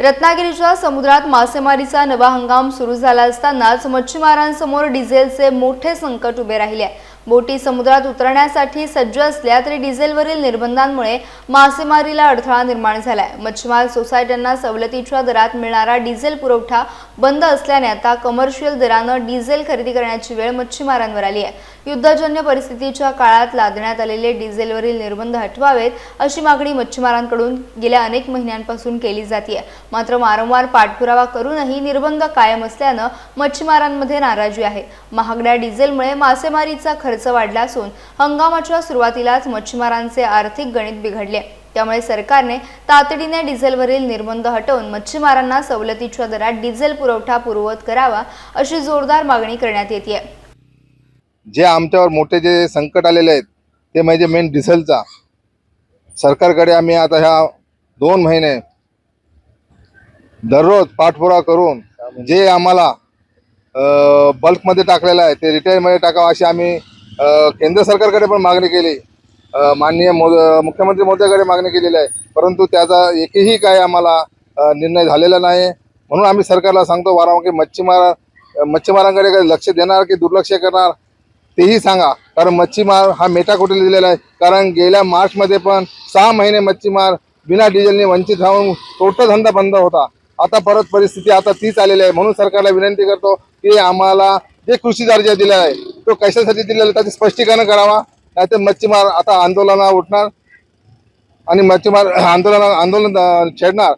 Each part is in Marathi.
रत्नागिरीच्या समुद्रात मासेमारीचा नवा हंगाम सुरू झाला असतानाच मच्छीमारांसमोर डिझेलचे मोठे संकट उभे राहिले आहे। बोटी समुद्रात उतरण्यासाठी सज्ज असल्या तरी डिझेलवरील निर्बंधांमुळे मासेमारीला अडथळा निर्माण झालाय। मच्छीमार सोसायट्यांना सवलतीच्या दरात मिळणारा डिझेल पुरवठा बंद असल्याने आता कमर्शियल दराने डिझेल खरेदी करण्याची वेळ मच्छीमारांवर आली आहे। युद्धजन्य परिस्थितीच्या काळात लादण्यात आलेले डिझेलवरील निर्बंध हटवावेत अशी मागणी मच्छीमारांकडून गेल्या अनेक महिन्यांपासून केली जाते। मात्र वारंवार पाठपुरावा करूनही निर्बंध कायम असल्याने मच्छीमारांमध्ये नाराजी आहे। महागड्या डिझेलमुळे मासेमारीचा खर्च वाढला असून हंगामाच्या सुरुवातीलाच मच्छीमारांचे आर्थिक गणित बिघडले। त्यामुळे सरकारने तातडीने डिझेलवरील निर्बंध हटवून मच्छीमारांना सवलतीच्या दरात डिझेल पुरवठा पूर्ववत करावा अशी जोरदार मागणी करण्यात येते। जे आमच्यावर मोठे जे संकट आलेले आहेत ते म्हणजे मेन डिझेलचा। सरकारकडे आम्ही आता ह्या 2 महिने दररोज पाठपुरावा करून जे आम्हाला बल्कमध्ये टाकलेलं आहे ते रिटेलमध्ये टाकावं अशी आम्ही केंद्र सरकारकडे पण मागणी केली, माननीय मुख्यमंत्री महोदयाकडे मागणी केलेली आहे, परंतु त्याचा एकही काय आम्हाला निर्णय झालेला नाही। म्हणून आम्ही सरकारला सांगतो वारंवार की मच्छीमारांकडे काही लक्ष देणार की दुर्लक्ष करणार तेही सांगा, कारण मच्छीमार हा मेटाकुटीला दिलेला आहे। कारण गेल्या मार्चमध्ये पण 6 महिने मच्छीमार बिना डिझेलने वंचित राहून टोटल धंदा बंद होता। आता परत परिस्थिती आता तीच आलेली आहे। म्हणून सरकारला विनंती करतो की आम्हाला जे कृषी दर्जा दिलेला आहे तो कशासाठी दिलेला त्याचे स्पष्टीकरण करावा, नाहीतर मच्छीमार आता आंदोलनाला उठणार आणि मच्छीमार आंदोलन छेडणार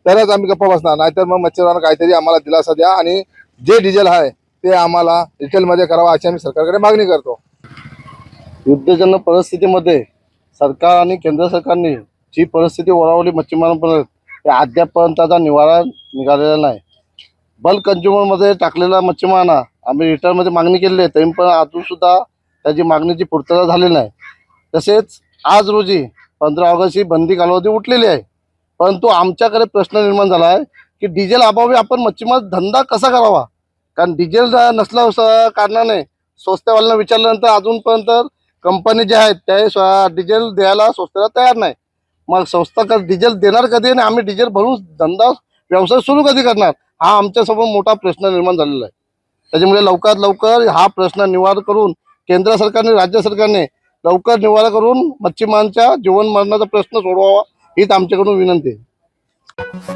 तरच आम्ही गप्प बसणार, नाहीतर मग मच्छीमारांना काहीतरी आम्हाला दिलासा द्या आणि जे डिझेल आहे ते आम्हाला रिटेलमध्ये करावा अशी आम्ही सरकारकडे मागणी करतो। युद्धजन्य परिस्थितीमध्ये सरकार आणि केंद्र सरकारने जी परिस्थिती ओढावली मच्छीमारांपर्यंत ते अद्यापपर्यंत त्याचा निवारा निघालेला नाही। बल्क कंझ्युमरमध्ये टाकलेल्या मच्छीमारांना आम्ही रिटर्नमध्ये मागणी केली आहे, तरी पण अजूनसुद्धा त्याची मागणीची पूर्तता झाली नाही। तसेच आज रोजी 15 ऑगस्ट ही बंदी कालावधी उठलेली आहे, परंतु आमच्याकडे प्रश्न निर्माण झाला आहे की डिझेल अभावी आपण मच्छीमार धंदा कसा करावा। कारण डिझेल नसल्या कारणाने स्वस्तवाल्यांना विचारल्यानंतर अजूनपर्यंत कंपनी जे आहेत त्या डिझेल द्यायला स्वस्ताला तयार नाही। मग संस्था डिझेल देणार कधी आणि आम्ही डिझेल भरून धंदा व्यवसाय सुरू कधी करणार, हा आमच्यासमोर मोठा प्रश्न निर्माण झालेला आहे। त्याच्यामुळे लवकरात लवकर हा प्रश्न निवार करून केंद्र सरकारने राज्य सरकारने लवकर निवारा करून मच्छीमारांच्या जीवन मरणाचा प्रश्न सोडवावा हीच आमच्याकडून विनंती आहे।